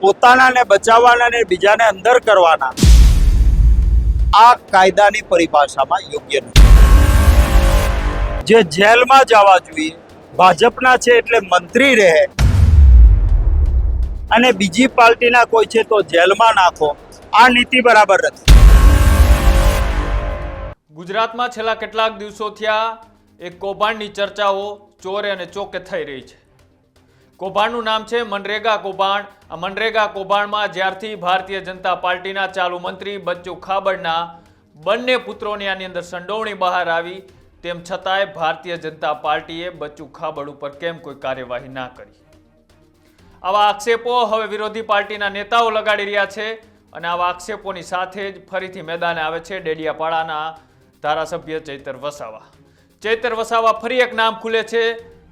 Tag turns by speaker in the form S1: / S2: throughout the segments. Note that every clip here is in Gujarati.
S1: પોતાનાને બચાવવાના અને બીજાને અંદર કરવાના આ કાયદાની પરિભાષામાં યોગ્ય નથી। જે જેલમાં જવા જોઈએ ભાજપના છે એટલે મંત્રી રહે અને બીજી પાર્ટીના કોઈ છે તો જેલમાં નાખો, આ નીતિ બરાબર નથી।
S2: ગુજરાતમાં છેલ્લા કેટલાક દિવસોથી એક કૌભાંડની ચર્ચાઓ ચોરે અને ચોકે થઈ રહી છે। કૌભાંડનું નામ છે મનરેગા કૌભાંડ। આ મનરેગા કૌભાંડમાં જ્યારથી ભારતીય જનતા પાર્ટીના ચાલુ મંત્રી બચ્ચુ ખાબડના બંને પુત્રોની આની અંદર સંડોવણી બહાર આવી, તેમ છતાંય ભારતીય જનતા પાર્ટીએ બચ્ચુ ખાબડ ઉપર કેમ કોઈ કાર્યવાહી ના કરી? આવા આક્ષેપો હવે વિરોધી પાર્ટીના નેતાઓ લગાડી રહ્યા છે અને આવા આક્ષેપોની સાથે જ ફરીથી મેદાને આવે છે ડેડિયાપાડાના ધારાસભ્ય ચૈતર વસાવા। ચૈતર વસાવા ફરી એક નામ ખુલે છે।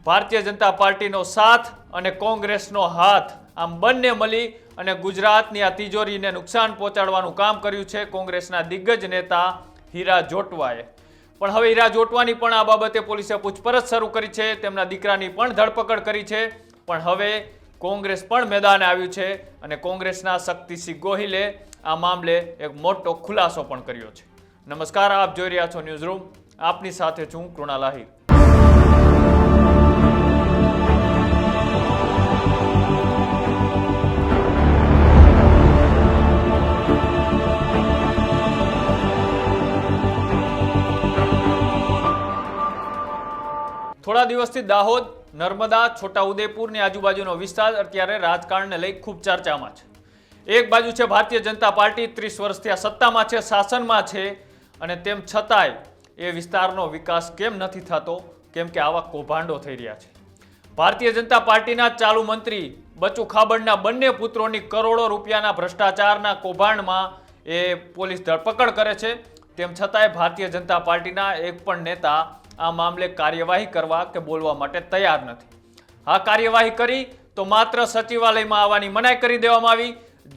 S2: ભારતીય જનતા પાર્ટીનો સાથ અને કોંગ્રેસનો હાથ, આમ બંને મળી અને ગુજરાતની આ તિજોરીને નુકસાન પહોંચાડવાનું કામ કર્યું છે કોંગ્રેસના દિગ્ગજ નેતા હીરા જોટવાએ। પણ હવે હીરા જોટવાની પણ આ બાબતે પોલીસે પૂછપરછ શરૂ કરી છે, તેમના દીકરાની પણ ધરપકડ કરી છે। પણ હવે કોંગ્રેસ પણ મેદાને આવ્યું છે અને કોંગ્રેસના શક્તિસિંહ ગોહિલે આ મામલે એક મોટો ખુલાસો પણ કર્યો છે। નમસ્કાર, આપ જોઈ રહ્યા છો ન્યૂઝ રૂમ, આપની સાથે છું કૃણાલ આહિર। થોડા દિવસથી દાહોદ, નર્મદા, છોટાઉદેપુરની આજુબાજુનો વિસ્તાર અત્યારે રાજકારણને લઈ ખૂબ ચર્ચામાં છે। એક બાજુ છે ભારતીય જનતા પાર્ટી, 30 વર્ષથી આ સત્તામાં છે, શાસનમાં છે, અને તેમ છતાંય એ વિસ્તારનો વિકાસ કેમ નથી થતો? કેમ કે આવા કૌભાંડો થઈ રહ્યા છે। ભારતીય જનતા પાર્ટીના ચાલુ મંત્રી બચ્ચુ ખાબડના બંને પુત્રોની કરોડો રૂપિયાના ભ્રષ્ટાચારના કૌભાંડમાં એ પોલીસ ધરપકડ કરે છે, તેમ છતાંય ભારતીય જનતા પાર્ટીના એક પણ નેતા આ મામલે કાર્યવાહી કરવા કે બોલવા માટે તૈયાર નથી। આ કાર્યવાહી કરી તો માત્ર સચિવાલયમાં આવવાની મનાઈ કરી દેવામાં આવી।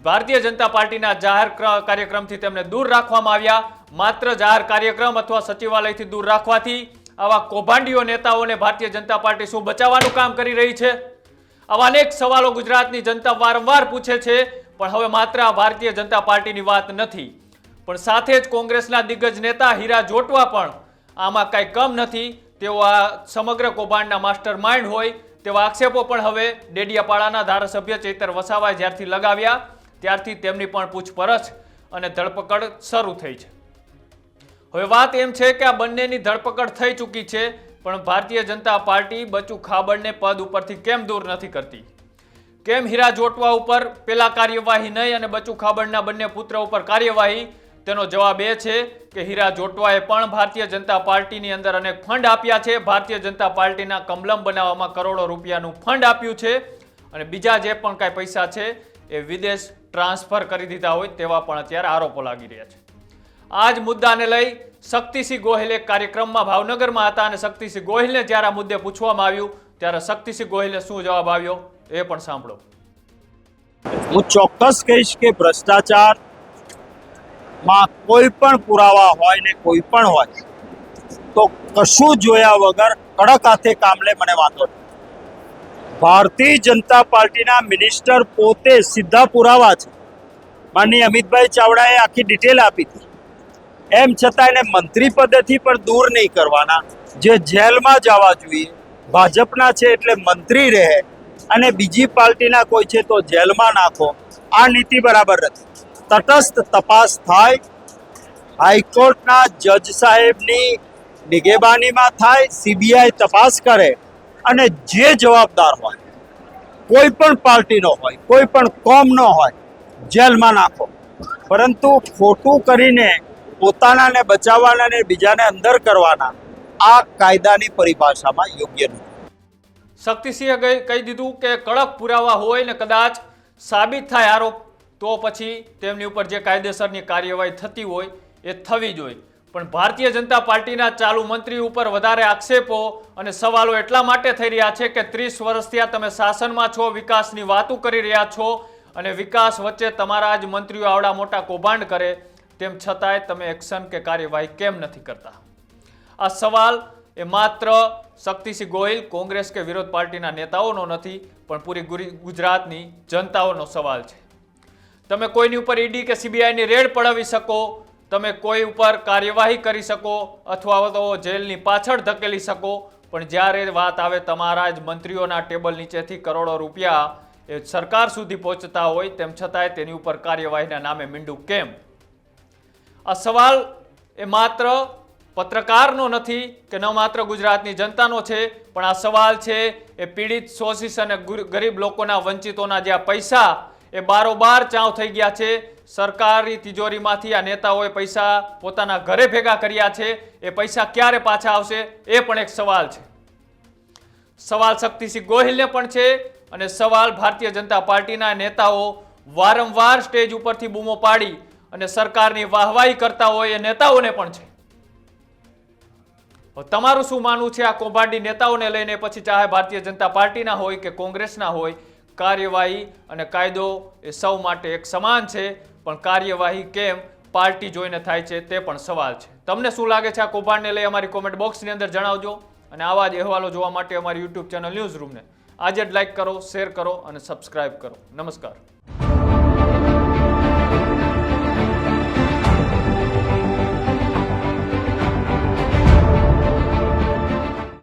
S2: ભારતીય જનતા પાર્ટીના જાહેર કાર્યક્રમથી તેમને દૂર રાખવામાં આવ્યા। માત્ર જાહેર કાર્યક્રમ અથવા સચિવાલયથી દૂર રાખવાથી આવા કૌભાંડીઓ નેતાઓને ભારતીય જનતા પાર્ટી શું બચાવવાનું કામ કરી રહી છે? આવા અનેક સવાલો ગુજરાતની જનતા વારંવાર પૂછે છે। પણ હવે માત્ર આ ભારતીય જનતા પાર્ટીની વાત નથી, પણ સાથે જ કોંગ્રેસના દિગ્ગજ નેતા હીરા જોટવા પણ આમાં કાંઈ કમ નથી। તેઓ આ સમગ્ર કૌભાંડના માસ્ટર માઇન્ડ હોય તેવા આક્ષેપો પણ હવે ડેડિયાપાડાના ધારાસભ્ય ચૈતર વસાવાએ જ્યારથી લગાવ્યા ત્યારથી તેમની પણ પૂછપરછ અને ધરપકડ શરૂ થઈ છે। હવે વાત એમ છે કે આ બંનેની ધરપકડ થઈ ચૂકી છે, પણ ભારતીય જનતા પાર્ટી બચ્ચુ ખાબડને પદ ઉપરથી કેમ દૂર નથી કરતી? કેમ હીરા જોટવા ઉપર પેલા કાર્યવાહી નહીં અને બચ્ચુ ખાબડના બંને પુત્ર ઉપર કાર્યવાહી? તેનો જવાબ એ છે કે હીરા જોટવાએ પણ ભારતીય જનતા પાર્ટીની અંદર અનેક ફંડ આપ્યા છે। ભારતીય જનતા પાર્ટીના કમલમ બનાવવામાં કરોડો રૂપિયાનું ફંડ આપ્યું છે અને બીજા જે પણ કાંઈ પૈસા છે એ વિદેશ ટ્રાન્સફર કરી દીધા હોય તેવા પણ અત્યારે આરોપો લાગી રહ્યા છે। આ જ મુદ્દાને લઈ શક્તિસિંહ ગોહિલ એક કાર્યક્રમમાં ભાવનગરમાં હતા અને શક્તિસિંહ ગોહિલને જ્યારે આ મુદ્દે પૂછવામાં આવ્યું ત્યારે શક્તિસિંહ ગોહિલે શું જવાબ આવ્યો એ પણ સાંભળો।
S1: હું ચોક્કસ કહીશ કે ભ્રષ્ટાચાર માં કોઈ પણ પુરાવા હોય ને કોઈ પણ હોય તો કશું જોયા વગર કડક હાથે કામ લે, મને વાંધો નહીં। ભારતીય જનતા પાર્ટીના મિનિસ્ટર પોતે સીધા પુરાવા છે। માનનીય અમિતભાઈ ચાવડાએ આખી ડિટેલ આપી હતી। એમ છતાં એને મંત્રી પદેથી પણ દૂર નહીં કરવાના। જે જેલમાં જવા જોઈએ ભાજપના છે એટલે મંત્રી રહે અને બીજી પાર્ટીના કોઈ છે તો જેલમાં નાખો, આ નીતિ બરાબર નથી। તટસ્થ તપાસ થાય, હાઈકોર્ટના જજ સાહેબની નિગેબાનીમાં થાય, સીબીઆઈ તપાસ કરે અને જે જવાબદાર હોય, કોઈ પણ પાર્ટીનો હોય, કોઈ પણ કોમનો હોય, જેલમાં નાખો। પરંતુ ખોટું કરીને પોતાનાને બચાવવાના અને બીજાને અંદર કરવાના આ કાયદાની પરિભાષામાં યોગ્ય નથી।
S2: શક્તિસિંહે કહી દીધું કે કડક પુરાવા હોય ને કદાચ સાબિત થાય આરોપ તો પછી તેમની ઉપર જે કાયદેસરની કાર્યવાહી થતી હોય એ થવી જોઈએ। પણ ભારતીય જનતા પાર્ટીના ચાલુ મંત્રી ઉપર વધારે આક્ષેપો અને સવાલો એટલા માટે થઈ રહ્યા છે કે 30 વર્ષથી તમે શાસનમાં છો, વિકાસની વાતો કરી રહ્યા છો અને વિકાસ વચ્ચે તમારા જ મંત્રીઓ આવડા મોટા કૌભાંડ કરે તેમ છતાંય તમે એક્શન કે કાર્યવાહી કેમ નથી કરતા? આ સવાલ એ માત્ર શક્તિસિંહ ગોહિલ કોંગ્રેસ કે વિરોધ પાર્ટીના નેતાઓનો નથી, પણ પૂરી ગુજરાતની જનતાઓનો સવાલ છે. તમે કોઈની ઉપર ઈડી કે સીબીઆઈની રેડ પડાવી શકો, તમે કોઈ ઉપર કાર્યવાહી કરી શકો અથવા તો જેલની પાછળ ધકેલી શકો, પણ જ્યારે વાત આવે તમારા જ મંત્રીઓના ટેબલ નીચેથી કરોડો રૂપિયા એ સરકાર સુધી પહોંચતા હોય તેમ છતાંય તેની ઉપર કાર્યવાહીના નામે મીંડું કેમ? આ સવાલ એ માત્ર પત્રકારનો નથી કે ન માત્ર ગુજરાતની જનતાનો છે, પણ આ સવાલ છે એ પીડિત, શોષિત અને ગરીબ લોકોના, વંચિતોના જે આ પૈસા એ બારોબાર ચાવ થઈ ગયા છે. સરકારી તિજોરીમાંથી આ નેતાઓએ પૈસા પોતાના ઘરે ભેગા કર્યા છે. એ પૈસા ક્યારે પાછા આવશે એ પણ એક સવાલ છે. સવાલ શક્તિસિંહ ગોહિલને પણ છે અને સવાલ ભારતીય જનતા પાર્ટીના નેતાઓ વારંવાર સ્ટેજ ઉપરથી બૂમો પાડી અને સરકારની વાહવાહી કરતા હોય એ નેતાઓને પણ છે. તમારું શું માનવું છે આ કૌભાંડી નેતાઓને લઈને? પછી ચાહે ભારતીય જનતા પાર્ટીના હોય કે કોંગ્રેસના હોય, કાર્યવાહી અને કાયદો એ સૌ માટે એક સમાન છે, પણ કાર્યવાહી કેમ પાર્ટી જોઈને થાય છે તે પણ સવાલ છે. તમને શું લાગે છે આ કૌભાંડને લઈ? અમારી કોમેન્ટ બોક્સની અંદર જણાવજો. અને આવા જ અહેવાલો જોવા માટે અમારી યુટ્યુબ ચેનલ ન્યૂઝ રૂમને આજે જ લાઈક કરો, શેર કરો અને સબસ્ક્રાઇબ કરો. નમસ્કાર.